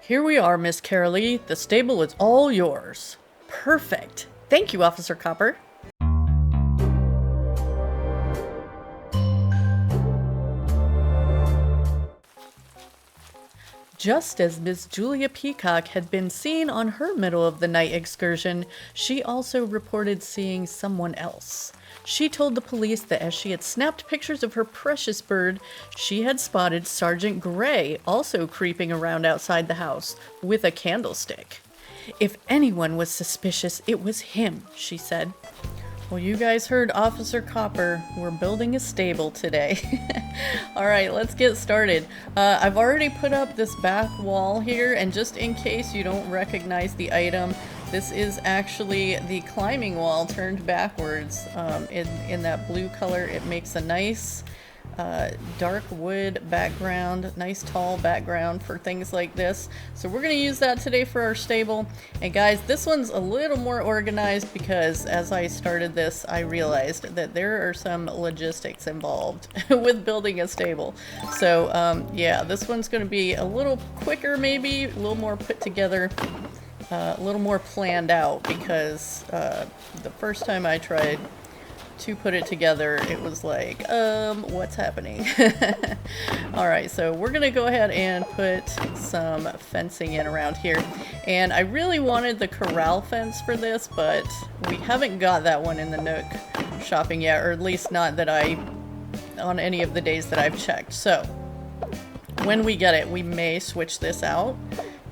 Here we are, Miss Carraleigh. The stable is all yours. Perfect. Thank you, Officer Copper. Just as Miss Julia Peacock had been seen on her middle-of-the-night excursion, she also reported seeing someone else. She told the police that as she had snapped pictures of her precious bird, she had spotted Sergeant Gray also creeping around outside the house with a candlestick. If anyone was suspicious, it was him, she said. Well, you guys heard Officer Copper. We're building a stable today. Alright, let's get started. I've already put up this back wall here, and just in case you don't recognize the item, this is actually the climbing wall turned backwards. In that blue color, it makes a nice dark wood background, nice tall background for things like this. So we're going to use that today for our stable. And guys, this one's a little more organized because as I started this, I realized that there are some logistics involved with building a stable. So yeah, this one's going to be a little quicker, maybe a little more put together, a little more planned out, because the first time I tried to put it together, it was like, what's happening? Alright, so we're gonna go ahead and put some fencing in around here. And I really wanted the corral fence for this, but we haven't got that one in the Nook shopping yet, or at least not that on any of the days that I've checked. So when we get it, we may switch this out.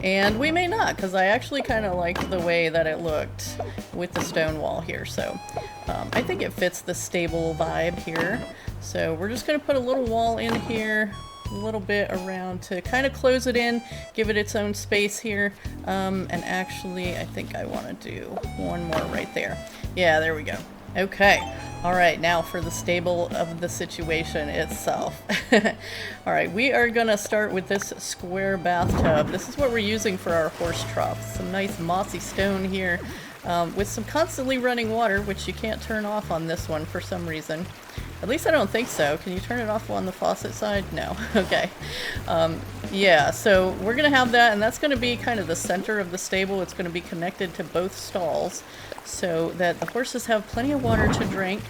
And we may not, because I actually kind of liked the way that it looked with the stone wall here. So I think it fits the stable vibe here. So we're just going to put a little wall in here, a little bit around to kind of close it in, give it its own space here. And actually, I think I want to do one more right there. Yeah, there we go. Okay. Alright, now for the stable of the situation itself. Alright, we are going to start with this square bathtub. This is what we're using for our horse trough. Some nice mossy stone here with some constantly running water, which you can't turn off on this one for some reason. At least I don't think so. Can you turn it off on the faucet side? No. Okay. Yeah, so we're going to have that, and that's going to be kind of the center of the stable. It's going to be connected to both stalls so that the horses have plenty of water to drink.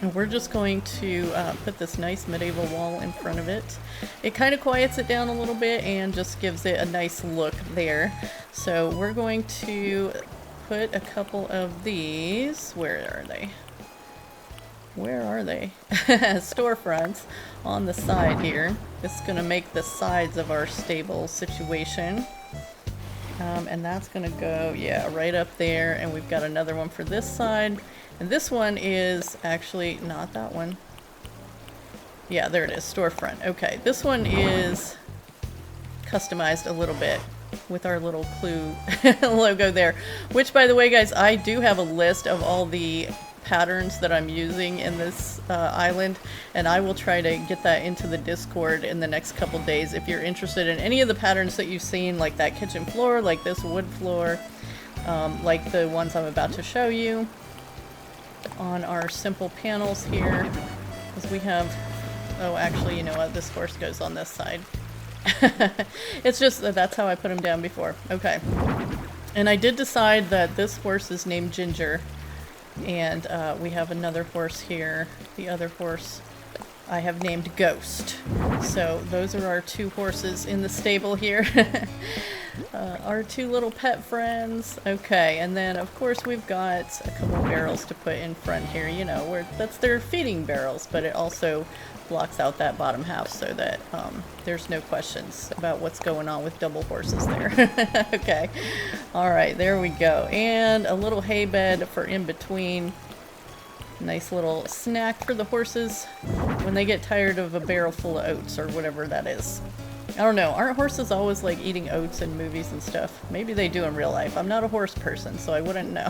And we're just going to put this nice medieval wall in front of it. It kind of quiets it down a little bit and just gives it a nice look there. So we're going to put a couple of these. Where are they? Where are they? Storefronts on the side here. This is going to make the sides of our stable situation. And that's going to go, yeah, right up there. And we've got another one for this side. And this one is actually not that one. Yeah, there it is, storefront. Okay, this one is customized a little bit with our little clue logo there. Which, by the way, guys, I do have a list of all the patterns that I'm using in this island, and I will try to get that into the Discord in the next couple days if you're interested in any of the patterns that you've seen, like that kitchen floor, like this wood floor, like the ones I'm about to show you on our simple panels here, because we have, oh, actually, you know what, this horse goes on this side. It's just that's how I put him down before. Okay, and I did decide that this horse is named Ginger. And we have another horse here. The other horse I have named Ghost. So those are our two horses in the stable here. Our two little pet friends. Okay, and then of course we've got a couple barrels to put in front here. You know, where that's their feeding barrels, but it also blocks out that bottom half so that there's no questions about what's going on with double horses there. Okay, all right, there we go. And a little hay bed for in between. Nice little snack for the horses when they get tired of a barrel full of oats or whatever that is. I don't know, aren't horses always like eating oats in movies and stuff? Maybe they do in real life. I'm not a horse person, so I wouldn't know.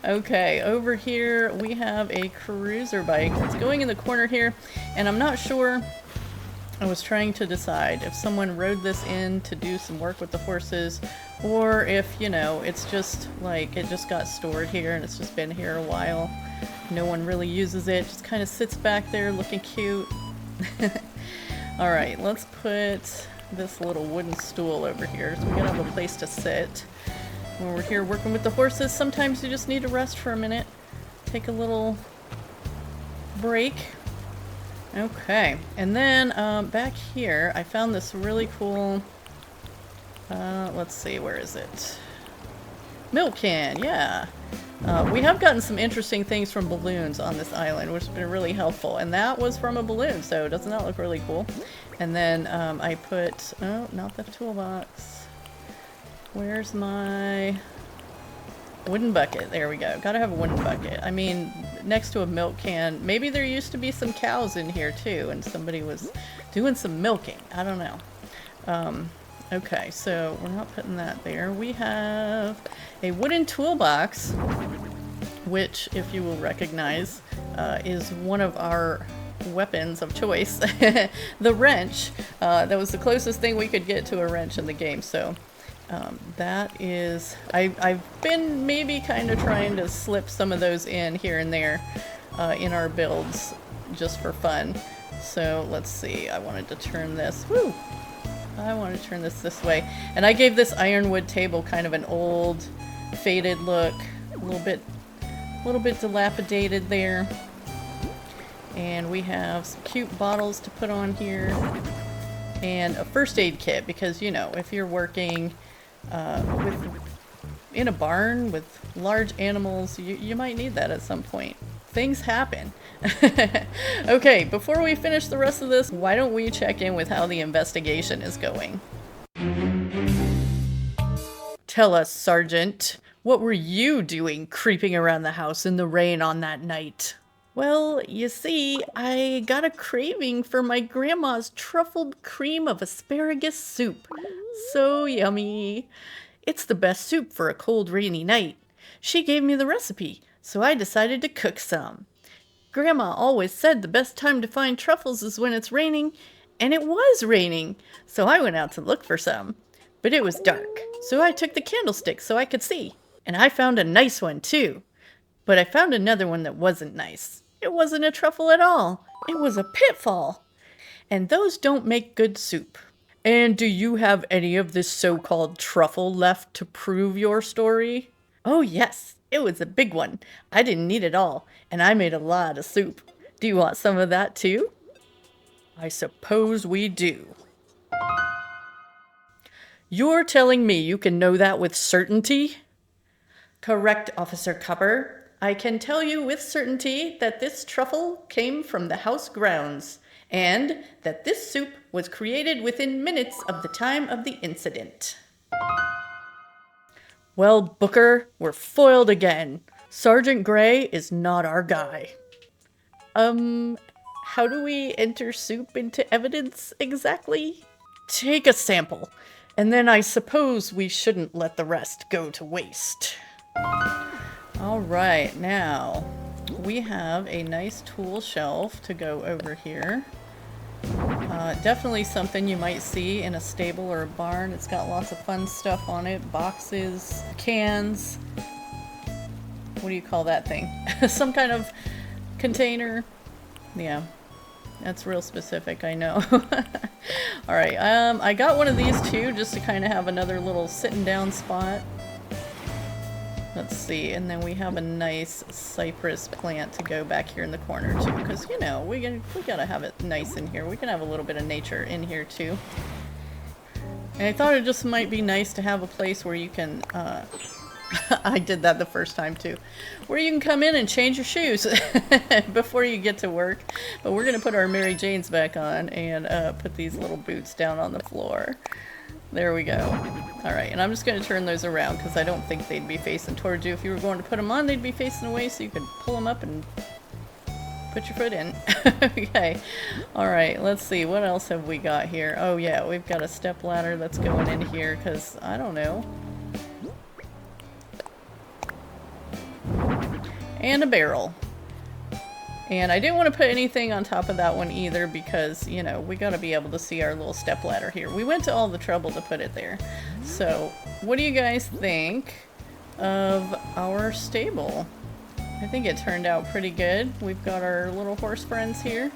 Okay, over here we have a cruiser bike that's going in the corner here, and I'm not sure. I was trying to decide if someone rode this in to do some work with the horses, or if, you know, it's just like it just got stored here and it's just been here a while. No one really uses it, just kind of sits back there looking cute. Alright, let's put this little wooden stool over here so we can have a place to sit. When we're here working with the horses, sometimes you just need to rest for a minute. Take a little break. Okay, and then back here I found this really cool, let's see, where is it? Milk can, yeah. We have gotten some interesting things from balloons on this island, which has been really helpful. And that was from a balloon, so doesn't that look really cool? And then I put, oh, not the toolbox. Where's my wooden bucket? There we go. Gotta have a wooden bucket. I mean, next to a milk can. Maybe there used to be some cows in here too, and somebody was doing some milking. I don't know. Okay, so we're not putting that there. We have a wooden toolbox, which, if you will recognize, is one of our weapons of choice. The wrench. That was the closest thing we could get to a wrench in the game, so that is... I've been maybe kind of trying to slip some of those in here and there in our builds, just for fun. So let's see, I wanted to turn this... Woo! I want to turn this way. And I gave this ironwood table kind of an old, faded look. A little bit dilapidated there. And we have some cute bottles to put on here. And a first aid kit, because, you know, if you're working in a barn with large animals, you might need that at some point. Things happen. Okay, before we finish the rest of this, why don't we check in with how the investigation is going? Tell us, Sergeant, what were you doing creeping around the house in the rain on that night? Well, you see, I got a craving for my grandma's truffled cream of asparagus soup. So yummy. It's the best soup for a cold, rainy night. She gave me the recipe, so I decided to cook some. Grandma always said the best time to find truffles is when it's raining, and it was raining, so I went out to look for some. But it was dark, so I took the candlestick so I could see. And I found a nice one, too. But I found another one that wasn't nice. It wasn't a truffle at all. It was a pitfall. And those don't make good soup. And do you have any of this so-called truffle left to prove your story? Oh, yes. It was a big one. I didn't need it all, and I made a lot of soup. Do you want some of that too? I suppose we do. You're telling me you can know that with certainty? Correct, Officer Copper. I can tell you with certainty that this truffle came from the house grounds, and that this soup was created within minutes of the time of the incident. Well, Booker, we're foiled again. Sergeant Gray is not our guy. How do we enter soup into evidence exactly? Take a sample, and then I suppose we shouldn't let the rest go to waste. Alright, now, we have a nice tool shelf to go over here. Definitely something you might see in a stable or a barn. It's got lots of fun stuff on it. Boxes, cans. What do you call that thing? Some kind of container. Yeah, that's real specific, I know. Alright, I got one of these too, just to kind of have another little sitting down spot. Let's see, and then we have a nice cypress plant to go back here in the corner too, because, you know, we gotta have it nice in here. We can have a little bit of nature in here too. And I thought it just might be nice to have a place where you can, I did that the first time too, where you can come in and change your shoes before you get to work. But we're gonna put our Mary Janes back on and put these little boots down on the floor. There we go. Alright, and I'm just going to turn those around because I don't think they'd be facing towards you. If you were going to put them on, they'd be facing away so you could pull them up and put your foot in. Okay. Alright, let's see. What else have we got here? Oh yeah, we've got a step ladder that's going in here because, I don't know. And a barrel. And I didn't want to put anything on top of that one either because, you know, we got to be able to see our little step ladder here. We went to all the trouble to put it there. So, what do you guys think of our stable? I think it turned out pretty good. We've got our little horse friends here.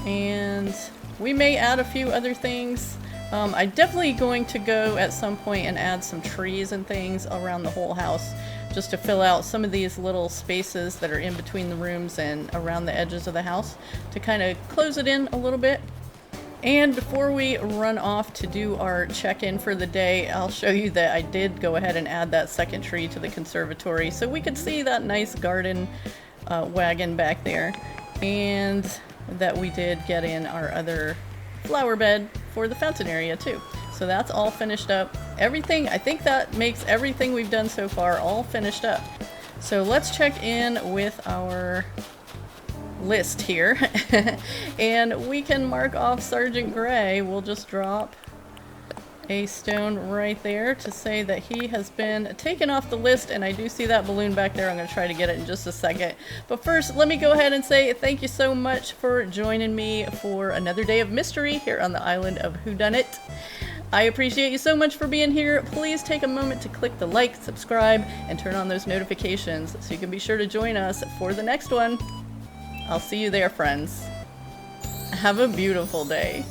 And we may add a few other things I'm definitely going to go at some point and add some trees and things around the whole house just to fill out some of these little spaces that are in between the rooms and around the edges of the house to kind of close it in a little bit. And before we run off to do our check-in for the day, I'll show you that I did go ahead and add that second tree to the conservatory so we could see that nice garden wagon back there, and that we did get in our other flower bed for the fountain area too. So that's all finished up. Everything, I think that makes everything we've done so far all finished up. So let's check in with our list here and we can mark off Sergeant Gray. We'll just drop a stone right there to say that he has been taken off the list, and I do see that balloon back there. I'm going to try to get it in just a second. But first, let me go ahead and say thank you so much for joining me for another day of mystery here on the island of Whodunit. I appreciate you so much for being here. Please take a moment to click the like, subscribe, and turn on those notifications so you can be sure to join us for the next one. I'll see you there, friends. Have a beautiful day.